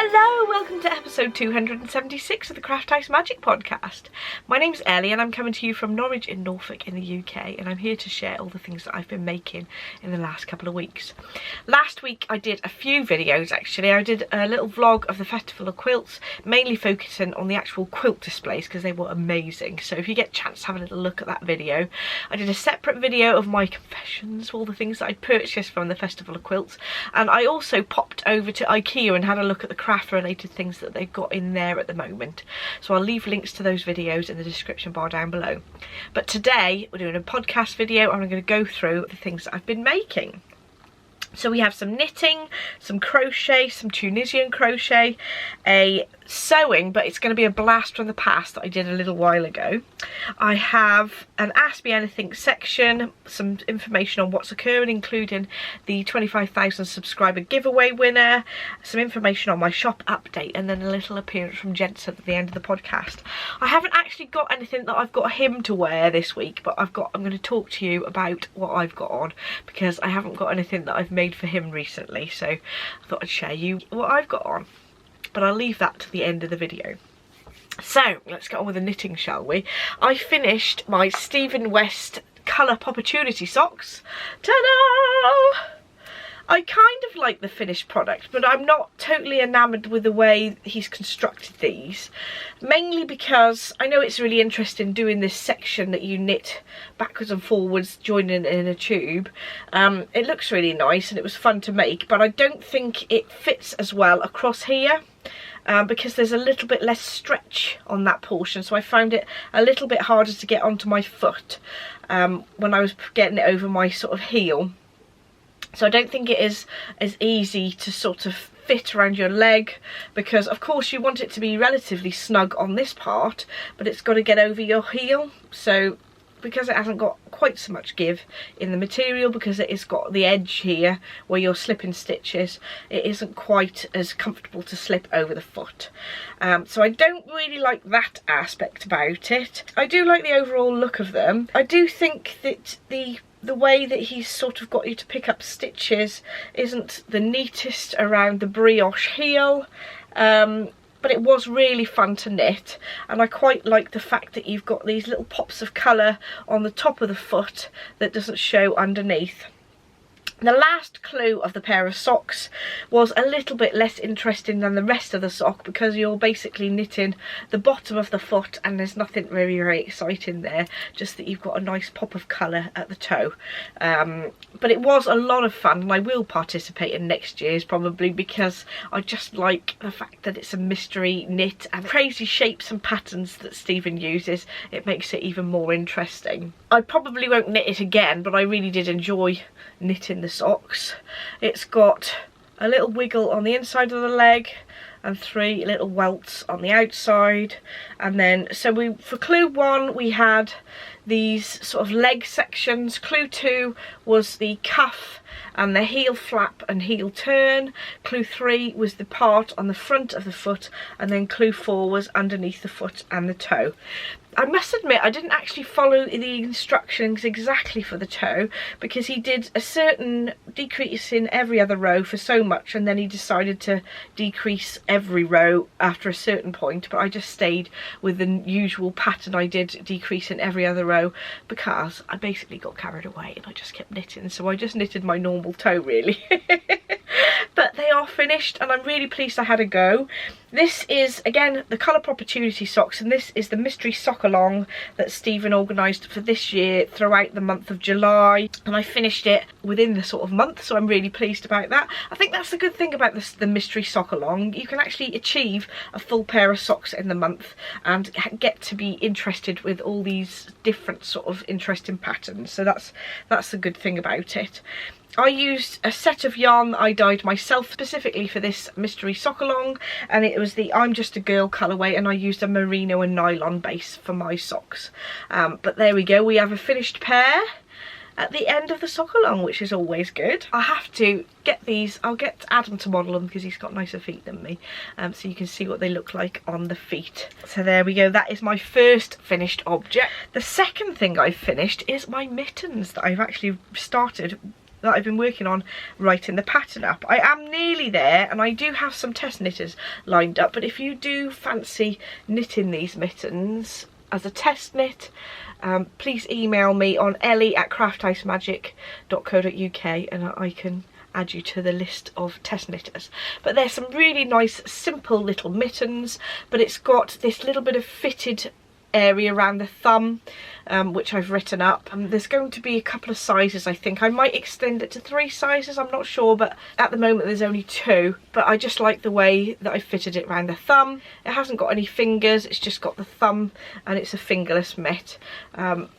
Hello, welcome to episode 276 of the Craft House Magic podcast. My name's Ellie and I'm coming to you from Norwich in Norfolk in the UK, and I'm here to share all the things that I've been making in the last couple of weeks. Last week I did a few videos actually. I did a little vlog of the Festival of Quilts, mainly focusing on the actual quilt displays because they were amazing. So if you get a chance to have a little look at that video. I did a separate video of my confessions, all the things that I purchased from the Festival of Quilts, and I also popped over to Ikea and had a look at the craft related things that they've got in there at the moment. So I'll leave links to those videos in the description bar down below. But today we're doing a podcast video and I'm going to go through the things that I've been making. So we have some knitting, some crochet, some Tunisian crochet, a sewing, but it's going to be a blast from the past that I did a little while ago. I have an Ask Me Anything section, some information on what's occurring, including the 25,000 subscriber giveaway winner, some information on my shop update, and then a little appearance from Jensen at the end of the podcast. I haven't actually got anything that I've got him to wear this week, but I'm going to talk to you about what I've got on because I haven't got anything that I've made for him recently, so I thought I'd share you what I've got on. But I'll leave that to the end of the video. So let's get on with the knitting, shall we? I finished my Stephen West Colour Popportunity socks. Ta-da! I kind of like the finished product, but I'm not totally enamoured with the way he's constructed these. Mainly because I know it's really interesting doing this section that you knit backwards and forwards, joining in a tube. It looks really nice and it was fun to make, but I don't think it fits as well across here. Because there's a little bit less stretch on that portion, so I found it a little bit harder to get onto my foot when I was getting it over my sort of heel. So I don't think it is as easy to sort of fit around your leg, because of course you want it to be relatively snug on this part, but it's got to get over your heel. So because it hasn't got quite so much give in the material, because it has got the edge here where you're slipping stitches, it isn't quite as comfortable to slip over the foot. So I don't really like that aspect about it. I do like the overall look of them. I do think that the way that he's sort of got you to pick up stitches isn't the neatest around the brioche heel. But it was really fun to knit, and I quite like the fact that you've got these little pops of colour on the top of the foot that doesn't show underneath. The last clue of the pair of socks was a little bit less interesting than the rest of the sock, because you're basically knitting the bottom of the foot and there's nothing very exciting there, just that you've got a nice pop of colour at the toe. But it was a lot of fun, and I will participate in next year's probably, because I just like the fact that it's a mystery knit and crazy shapes and patterns that Stephen uses. It makes it even more interesting. I probably won't knit it again, but I really did enjoy knitting the socks. It's got a little wiggle on the inside of the leg and 3 little welts on the outside. And then so for clue 1 we had these sort of leg sections. Clue 2 was the cuff and the heel flap and heel turn. Clue 3 was the part on the front of the foot, and then clue 4 was underneath the foot and the toe. I must admit I didn't actually follow the instructions exactly for the toe, because he did a certain decrease in every other row for so much, and then he decided to decrease every row after a certain point, but I just stayed with the usual pattern I did, decrease in every other row, because I basically got carried away and I just kept knitting, so I just knitted my normal toe really. But they are finished and I'm really pleased I had a go. This is again the Colour Popportunity socks, and this is the mystery sockalong that Stephen organised for this year throughout the month of July, and I finished it within the sort of month, so I'm really pleased about that. I think that's the good thing about the mystery sockalong. You can actually achieve a full pair of socks in the month and get to be interested with all these different sort of interesting patterns, so that's the good thing about it. I used a set of yarn that I dyed myself specifically for this mystery sockalong, and it was the I'm Just a Girl colourway, and I used a merino and nylon base for my socks. But there we go, we have a finished pair at the end of the sockalong, which is always good. I have to get these, I'll get Adam to model them because he's got nicer feet than me, so you can see what they look like on the feet. So there we go, that is my first finished object. The second thing I've finished is my mittens that I've actually started that I've been working on writing the pattern up. I am nearly there, and I do have some test knitters lined up, but if you do fancy knitting these mittens as a test knit, please email me on ellie@crafthousemagik.co.uk and I can add you to the list of test knitters. But there's some really nice simple little mittens, but it's got this little bit of fitted area around the thumb, which I've written up. There's going to be a couple of sizes. I think I might extend it to 3 sizes, I'm not sure, but at the moment there's only 2. But I just like the way that I fitted it around the thumb. It hasn't got any fingers, it's just got the thumb, and it's a fingerless mitt.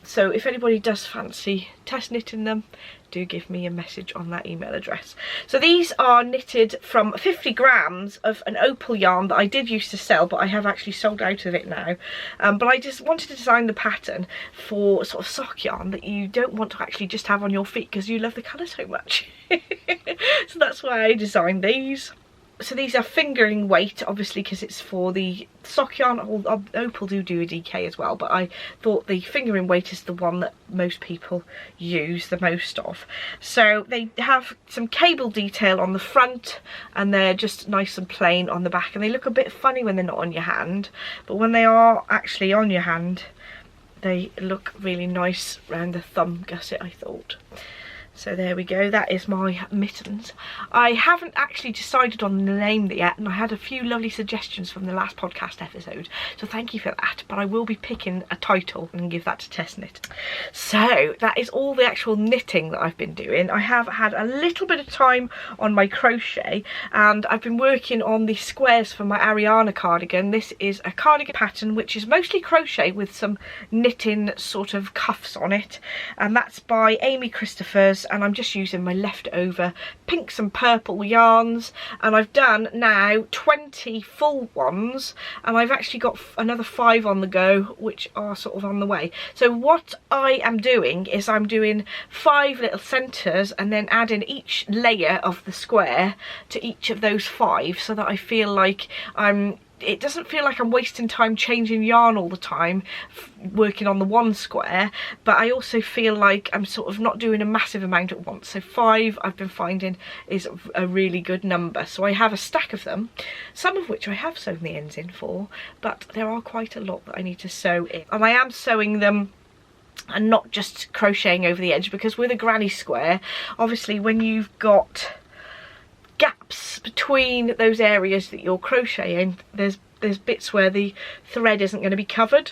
So if anybody does fancy test knitting them, do give me a message on that email address. So these are knitted from 50 grams of an Opal yarn that I did used to sell, but I have actually sold out of it now. But I just wanted to design the pattern for sort of sock yarn that you don't want to actually just have on your feet because you love the colour so much. So that's why I designed these. So these are fingering weight, obviously, because it's for the sock yarn. Opal do a DK as well, but I thought the fingering weight is the one that most people use the most of. So they have some cable detail on the front, and they're just nice and plain on the back, and they look a bit funny when they're not on your hand, but when they are actually on your hand, they look really nice around the thumb gusset, I thought. So there we go, that is my mittens. I haven't actually decided on the name yet, and I had a few lovely suggestions from the last podcast episode, so thank you for that, but I will be picking a title and give that to Test Knit. So that is all the actual knitting that I've been doing. I have had a little bit of time on my crochet, and I've been working on the squares for my Ariana cardigan. This is a cardigan pattern which is mostly crochet with some knitting sort of cuffs on it, and that's by Cristoffers. And I'm just using my leftover pinks and purple yarns, and I've done now 20 full ones, and I've actually got another 5 on the go, which are sort of on the way. So what I am doing is I'm doing 5 little centres and then adding each layer of the square to each of those 5, so that I feel like it doesn't feel like I'm wasting time changing yarn all the time working on the one square, but I also feel like I'm sort of not doing a massive amount at once. So 5 I've been finding is a really good number. So I have a stack of them, some of which I have sewn the ends in for, but there are quite a lot that I need to sew in, and I am sewing them and not just crocheting over the edge, because with a granny square, obviously when you've got gaps between those areas that you're crocheting, there's bits where the thread isn't going to be covered.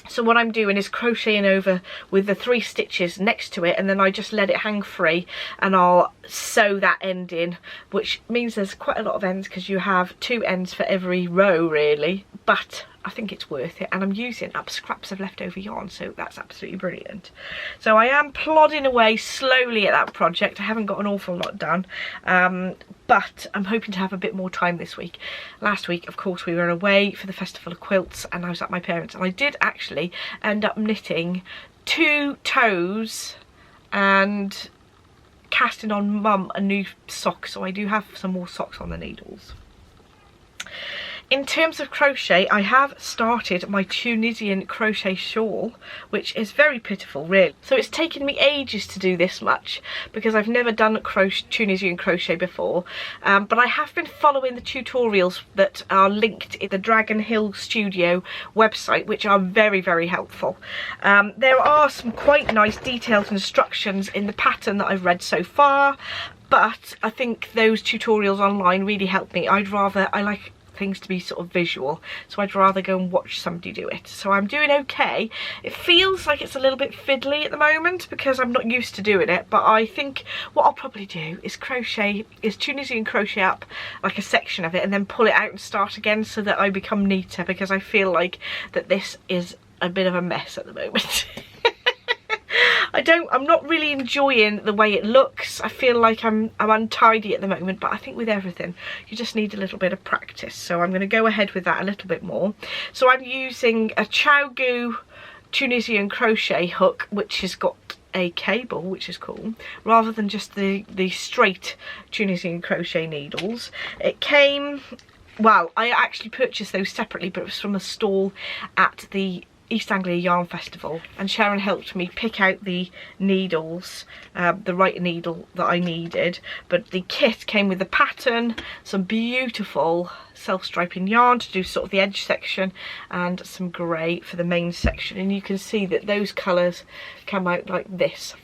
So what I'm doing is crocheting over with the 3 stitches next to it, and then I just let it hang free and I'll sew that end in, which means there's quite a lot of ends because you have 2 ends for every row really, but I think it's worth it, and I'm using up scraps of leftover yarn, so that's absolutely brilliant. So I am plodding away slowly at that project. I haven't got an awful lot done, but I'm hoping to have a bit more time this week. Last week, of course, we were away for the Festival of Quilts, and I was at my parents', and I did actually end up knitting 2 toes and casting on Mum a new sock, so I do have some more socks on the needles. In terms of crochet, I have started my Tunisian crochet shawl, which is very pitiful really. So it's taken me ages to do this much because I've never done Tunisian crochet before, but I have been following the tutorials that are linked in the Dragon Hill Studio website, which are very, very helpful. There are some quite nice detailed instructions in the pattern that I've read so far, but I think those tutorials online really help me. I like things to be sort of visual, so I'd rather go and watch somebody do it. So I'm doing okay. It feels like it's a little bit fiddly at the moment because I'm not used to doing it, but I think what I'll probably do is Tunisian crochet up like a section of it and then pull it out and start again so that I become neater, because I feel like that this is a bit of a mess at the moment. I'm not really enjoying the way it looks. I feel like I'm untidy at the moment, but I think with everything you just need a little bit of practice, so I'm going to go ahead with that a little bit more. So I'm using a Chow Tunisian crochet hook, which has got a cable, which is cool, rather than just the straight Tunisian crochet needles. It came, well, I actually purchased those separately, but it was from a stall at the East Anglia Yarn Festival, and Sharon helped me pick out the needles, the right needle that I needed. But the kit came with the pattern, some beautiful self-striping yarn to do sort of the edge section, and some grey for the main section. And you can see that those colours come out like this.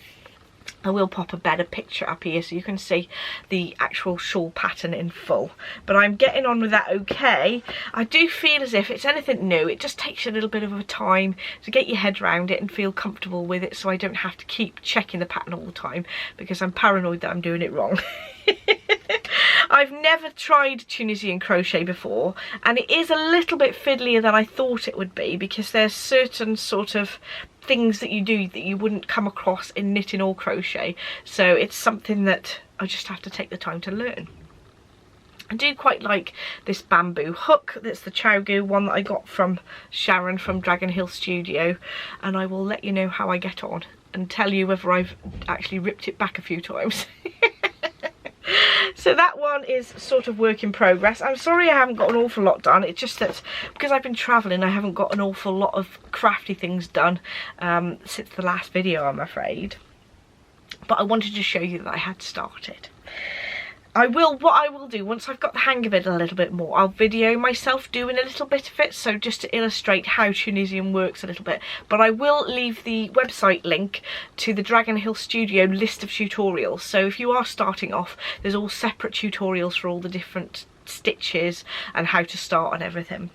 I will pop a better picture up here so you can see the actual shawl pattern in full. But I'm getting on with that okay. I do feel as if it's anything new, it just takes you a little bit of a time to get your head around it and feel comfortable with it, so I don't have to keep checking the pattern all the time because I'm paranoid that I'm doing it wrong. I've never tried Tunisian crochet before, and it is a little bit fiddlier than I thought it would be, because there's certain sort of things that you do that you wouldn't come across in knitting or crochet, so it's something that I just have to take the time to learn. I do quite like this bamboo hook. That's the Chowgu one that I got from Sharon from Dragon Hill Studio, and I will let you know how I get on and tell you whether I've actually ripped it back a few times. So that one is sort of work in progress. I'm sorry I haven't got an awful lot done. It's just that because I've been travelling, I haven't got an awful lot of crafty things done since the last video, I'm afraid. But I wanted to show you that I had started. What I will do, once I've got the hang of it a little bit more, I'll video myself doing a little bit of it, so just to illustrate how Tunisian works a little bit. But I will leave the website link to the Dragon Hill Studio list of tutorials, so if you are starting off, there's all separate tutorials for all the different stitches and how to start and everything.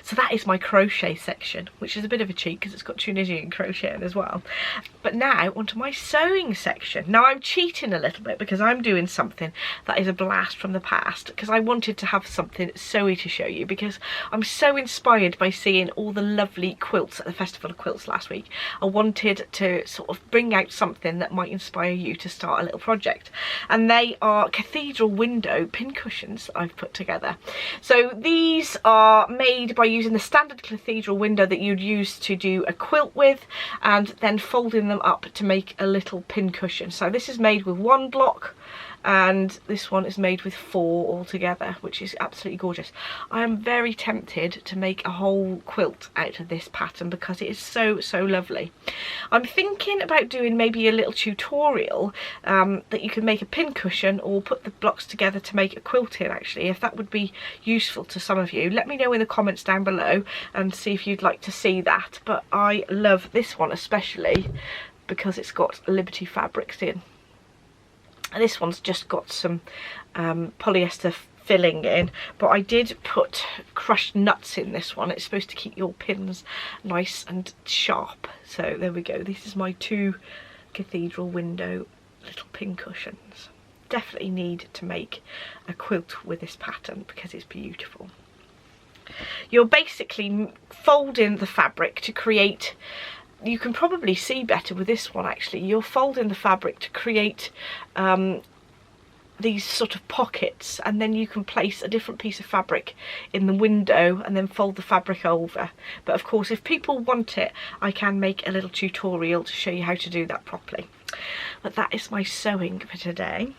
So that is my crochet section, which is a bit of a cheat because it's got Tunisian crochet in as well. But now onto my sewing section. Now I'm cheating a little bit because I'm doing something that is a blast from the past, because I wanted to have something sewy to show you, because I'm so inspired by seeing all the lovely quilts at the Festival of Quilts last week. I wanted to sort of bring out something that might inspire you to start a little project, and they are cathedral window pincushions that I've put together. So these are made by using the standard cathedral window that you'd use to do a quilt with, and then folding them up to make a little pincushion. So this is made with 1 block, and this one is made with 4 altogether, which is absolutely gorgeous. I am very tempted to make a whole quilt out of this pattern because it is so lovely. I'm thinking about doing maybe a little tutorial that you can make a pincushion or put the blocks together to make a quilt in. Actually, if that would be useful to some of you, let me know in the comments down below and see if you'd like to see that. But I love this one especially because it's got Liberty fabrics in. And this one's just got some polyester filling in, but I did put crushed nuts in this one. It's supposed to keep your pins nice and sharp. So there we go. This is my 2 cathedral window little pincushions. Definitely need to make a quilt with this pattern because it's beautiful. You're basically folding the fabric to create, you can probably see better with this one actually, you're folding the fabric to create these sort of pockets, and then you can place a different piece of fabric in the window and then fold the fabric over. But of course, if people want it, I can make a little tutorial to show you how to do that properly. But that is my sewing for today.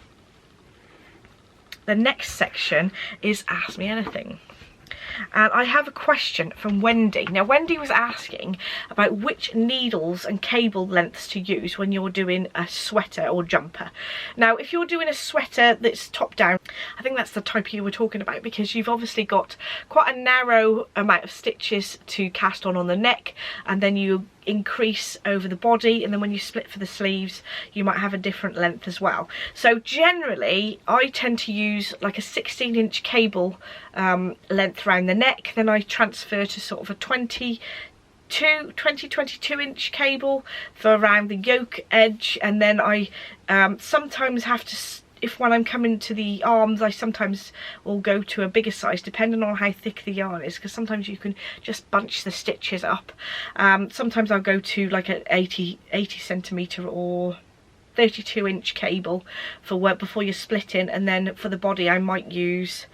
The next section is Ask Me Anything. And I have a question from Wendy. Now Wendy was asking about which needles and cable lengths to use when you're doing a sweater or jumper. Now if you're doing a sweater that's top down, I think that's the type you were talking about, because you've obviously got quite a narrow amount of stitches to cast on the neck, and then you increase over the body, and then when you split for the sleeves you might have a different length as well. So generally I tend to use like a 16-inch cable length around the neck, then I transfer to sort of a 22 inch cable for around the yoke edge, and then I sometimes have to, if when I'm coming to the arms, I sometimes will go to a bigger size depending on how thick the yarn is, because sometimes you can just bunch the stitches up. Sometimes I'll go to like an 80 centimetre or 32-inch cable for before you're splitting, and then for the body I might use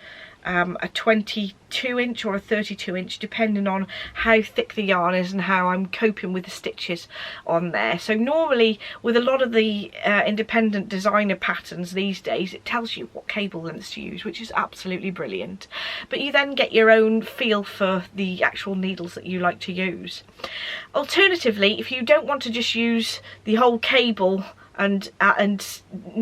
a 22 inch or a 32 inch, depending on how thick the yarn is and how I'm coping with the stitches on there. So normally with a lot of the independent designer patterns these days, it tells you what cable lengths to use, which is absolutely brilliant. But you then get your own feel for the actual needles that you like to use. Alternatively, if you don't want to just use the whole cable and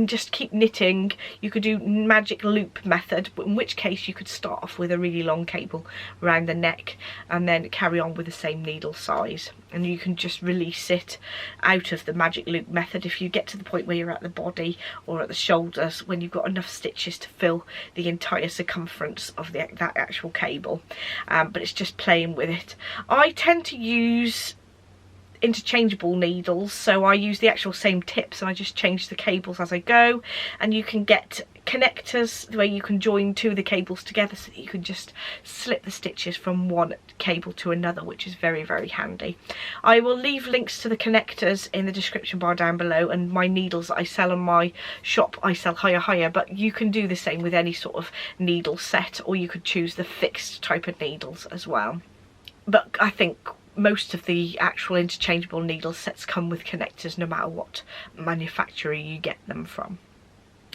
just keep knitting, you could do magic loop method, in which case you could start off with a really long cable around the neck and then carry on with the same needle size, and you can just release it out of the magic loop method if you get to the point where you're at the body or at the shoulders, when you've got enough stitches to fill the entire circumference of that actual cable. But it's just playing with it. I tend to use interchangeable needles, so I use the actual same tips and I just change the cables as I go, and you can get connectors where you can join two of the cables together so that you can just slip the stitches from one cable to another, which is very, very handy. I will leave links to the connectors in the description bar down below, and my needles that I sell on my shop, I sell Hiyahiya, but you can do the same with any sort of needle set, or you could choose the fixed type of needles as well. But I think most of the actual interchangeable needle sets come with connectors no matter what manufacturer you get them from.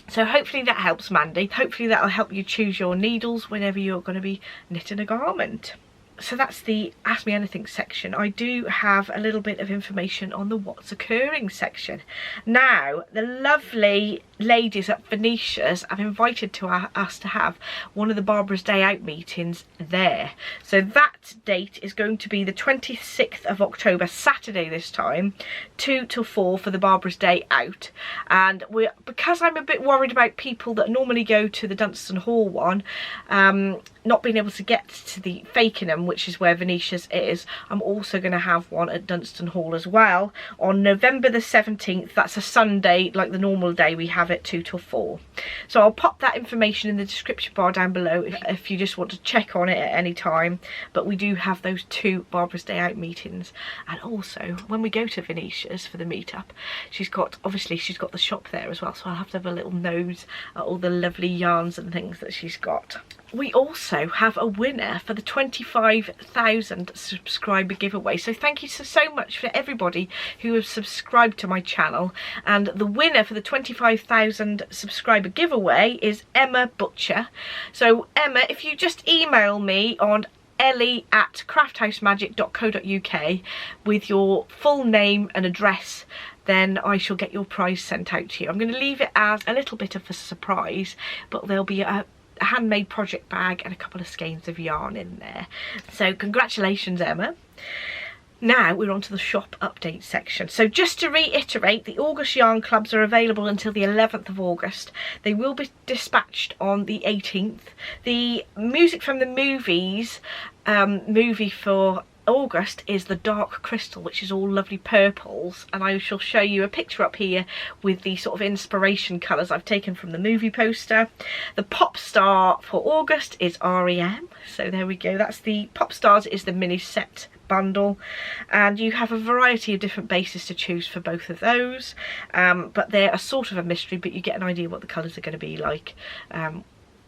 So hopefully that helps, Mandy. Hopefully that'll help you choose your needles whenever you're going to be knitting a garment. So that's the Ask Me Anything section. I do have a little bit of information on the What's Occurring section. Now, the lovely ladies at Venetia's have invited us to have one of the Barbara's Day Out meetings there. So that date is going to be the 26th of October, Saturday this time, 2 till 4 for the Barbara's Day Out. And because I'm a bit worried about people that normally go to the Dunstan Hall one, not being able to get to the Fakenham, which is where Venetia's is, I'm also going to have one at Dunstan Hall as well on November the 17th. That's a Sunday, like the normal day we have it, 2 till 4. So I'll pop that information in the description bar down below if you just want to check on it at any time. But we do have those two Barbara's Day Out meetings, and also when we go to Venetia's for the meetup, she's got the shop there as well, so I'll have to have a little nose at all the lovely yarns and things that she's got. We also have a winner for the 25,000 subscriber giveaway. So thank you so much for everybody who has subscribed to my channel. And the winner for the 25,000 subscriber giveaway is Emma Butcher. So Emma, if you just email me on ellie@crafthousemagik.co.uk with your full name and address, then I shall get your prize sent out to you. I'm going to leave it as a little bit of a surprise, but there'll be a handmade project bag and a couple of skeins of yarn in there. So congratulations, Emma. Now we're on to the shop update section. So just to reiterate, the August yarn clubs are available until the 11th of August. They will be dispatched on the 18th. The music from the movie for August is the Dark Crystal, which is all lovely purples, and I shall show you a picture up here with the sort of inspiration colours I've taken from the movie poster. The pop star for August is REM, so there we go. That's the pop stars, is the mini set bundle, and you have a variety of different bases to choose for both of those, but they're a sort of a mystery, but you get an idea what the colours are going to be like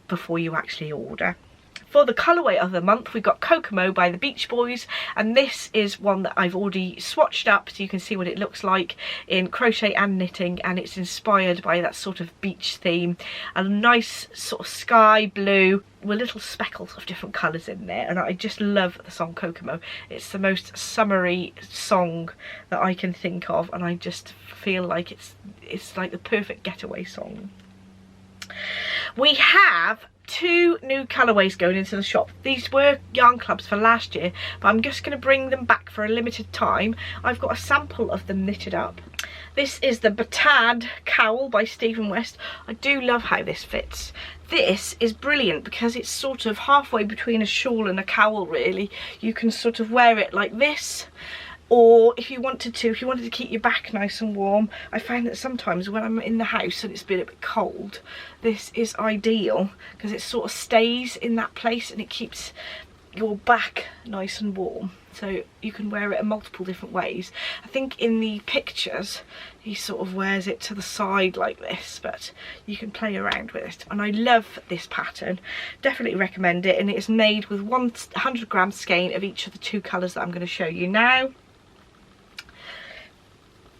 before you actually order. For the colourway of the month, we've got Kokomo by the Beach Boys, and this is one that I've already swatched up so you can see what it looks like in crochet and knitting, and it's inspired by that sort of beach theme. A nice sort of sky blue with little speckles of different colours in there, and I just love the song Kokomo. It's the most summery song that I can think of, and I just feel like it's like the perfect getaway song. We have two new colourways going into the shop. These were yarn clubs for last year, but I'm just going to bring them back for a limited time. I've got a sample of them knitted up. This is the Batad Cowl by Stephen West. I do love how this fits. This is brilliant because it's sort of halfway between a shawl and a cowl, really. You can sort of wear it like this, or if you wanted to keep your back nice and warm. I find that sometimes when I'm in the house and it's been a bit cold, this is ideal because it sort of stays in that place and it keeps your back nice and warm, so you can wear it in multiple different ways. I think in the pictures he sort of wears it to the side like this, but you can play around with it, and I love this pattern. Definitely recommend it, and it's made with 100-gram skein of each of the 2 colours that I'm going to show you now.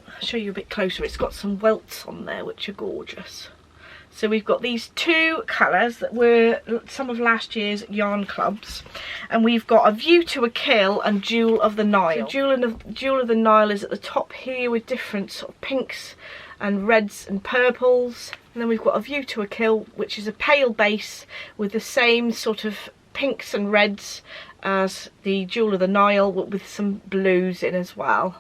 I'll show you a bit closer. It's got some welts on there which are gorgeous. So we've got these 2 colours that were some of last year's yarn clubs, and we've got A View to a Kill and Jewel of the Nile. So Jewel of the Nile is at the top here with different sort of pinks and reds and purples, and then we've got A View to a Kill, which is a pale base with the same sort of pinks and reds as the Jewel of the Nile, with some blues in as well.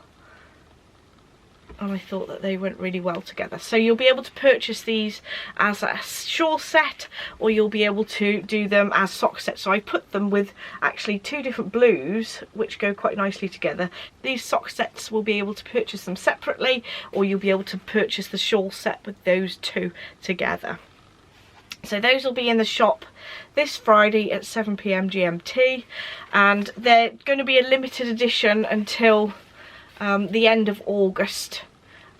And I thought that they went really well together. So you'll be able to purchase these as a shawl set, or you'll be able to do them as sock sets. So I put them with actually 2 different blues which go quite nicely together. These sock sets will be able to purchase them separately, or you'll be able to purchase the shawl set with those 2 together. So those will be in the shop this Friday at 7 PM GMT, and they're going to be a limited edition until the end of August,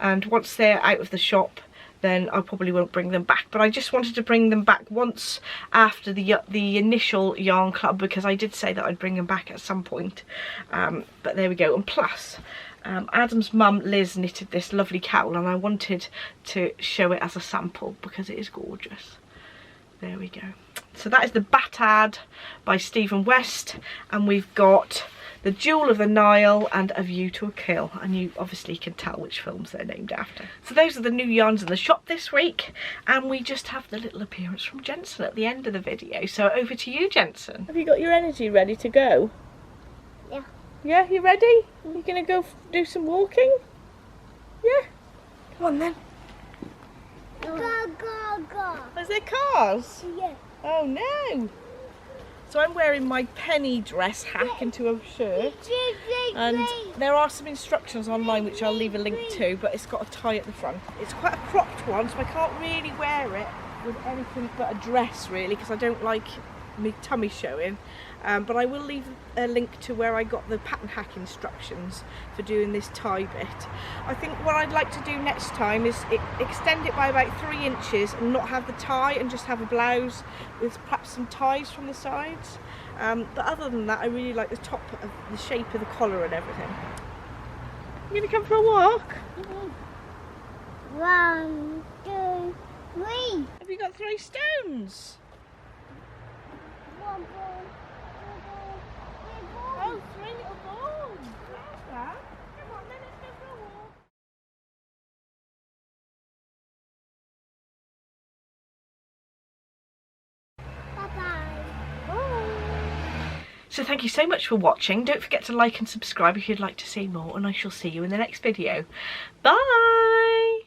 and once they're out of the shop then I probably won't bring them back. But I just wanted to bring them back once after the initial yarn club, because I did say that I'd bring them back at some point. But there we go. And plus Adam's mum Liz knitted this lovely cowl, and I wanted to show it as a sample because it is gorgeous. There we go. So that is the Batad by Stephen West, and we've got the Jewel of the Nile and A View to a Kill, and you obviously can tell which films they're named after. So those are the new yarns in the shop this week, and we just have the little appearance from Jensen at the end of the video. So over to you, Jensen. Have you got your energy ready to go? Yeah. Yeah, you ready? You gonna go do some walking? Yeah? Come on then. Go, go, go. Is there cars? Yeah. Oh no. So I'm wearing my penny dress hack into a shirt, and there are some instructions online which I'll leave a link to, but it's got a tie at the front. It's quite a cropped one, so I can't really wear it with anything but a dress really, because I don't like my tummy showing. But I will leave a link to where I got the pattern hack instructions for doing this tie bit. I think what I'd like to do next time is extend it by about 3 inches and not have the tie, and just have a blouse with perhaps some ties from the sides. But other than that, I really like the top of the shape of the collar and everything. You gonna come for a walk? 1, 2, 3. Have you got 3 stones? 1, 2, 3. Oh, 3 little balls. How's that? Come on then, let's go for a walk. Bye-bye. Bye. So thank you so much for watching. Don't forget to like and subscribe if you'd like to see more, and I shall see you in the next video. Bye.